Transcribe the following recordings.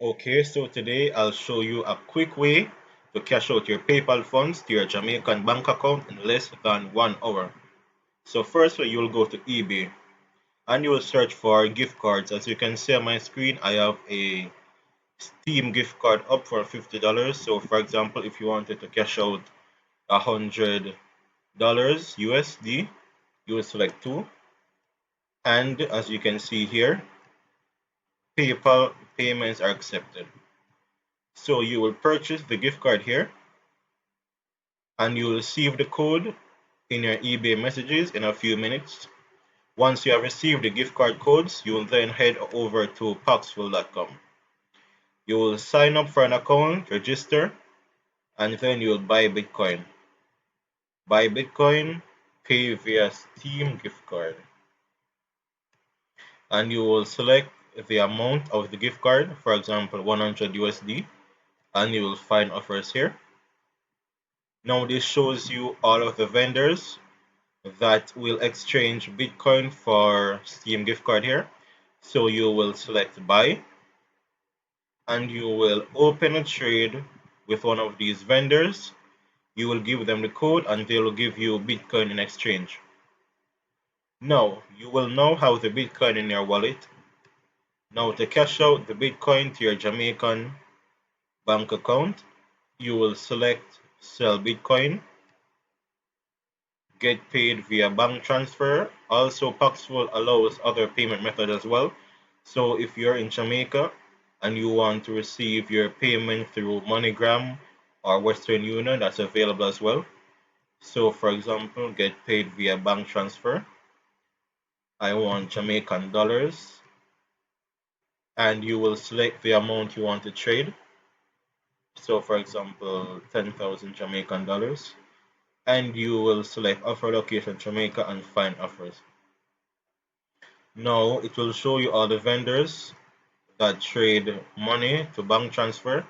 Okay, so today I'll show you a quick way to cash out your PayPal funds to your Jamaican bank account in less than 1 hour. So first you'll go to eBay and you will search for gift cards. As you can see on my screen, I have a Steam gift card up for $50. So for example, if you wanted to cash out $100 USD, you will select two. And as you can see here, PayPal payments are accepted. So you will purchase the gift card here and you will receive the code in your eBay messages in a few minutes. Once you have received the gift card codes, you will then head over to paxful.com. You will sign up for an account, register, and then you will buy Bitcoin. Buy Bitcoin, pay via Steam gift card. And you will select the amount of the gift card, for example 100 USD, and you will find offers here. Now this shows you all of the vendors that will exchange Bitcoin for Steam gift card here. So you will select buy and you will open a trade with one of these vendors. You will give them the code and they will give you Bitcoin in exchange. Now you will now have the Bitcoin in your wallet. Now to cash out the Bitcoin to your Jamaican bank account, you will select sell Bitcoin, get paid via bank transfer. Also, Paxful allows other payment methods as well. So if you're in Jamaica and you want to receive your payment through MoneyGram or Western Union, that's available as well. So for example, get paid via bank transfer. I want Jamaican dollars, and you will select the amount you want to trade. So for example, 10,000 Jamaican dollars. And you will select offer location Jamaica and find offers. Now it will show you all the vendors that trade money to bank transfer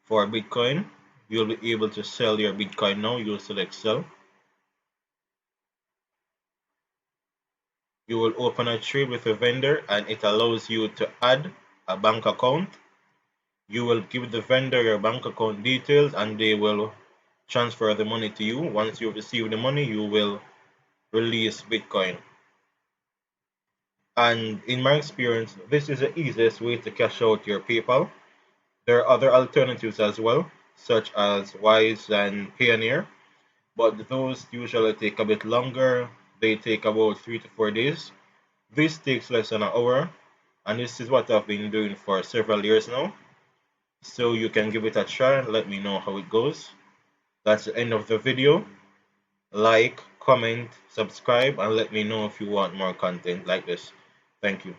for Bitcoin. You'll be able to sell your Bitcoin now. You'll select sell. You will open a trade with a vendor and it allows you to add a bank account. You will give the vendor your bank account details and they will transfer the money to you. Once you receive the money, you will release Bitcoin. And in my experience, this is the easiest way to cash out your PayPal. There are other alternatives as well, such as Wise and Payoneer, but those usually take a bit longer. They take about 3 to 4 days. This takes less than an hour, and this is what I've been doing for several years now. So you can give it a try and let me know how it goes. That's the end of the video. Like, comment, subscribe, and let me know if you want more content like this. Thank you.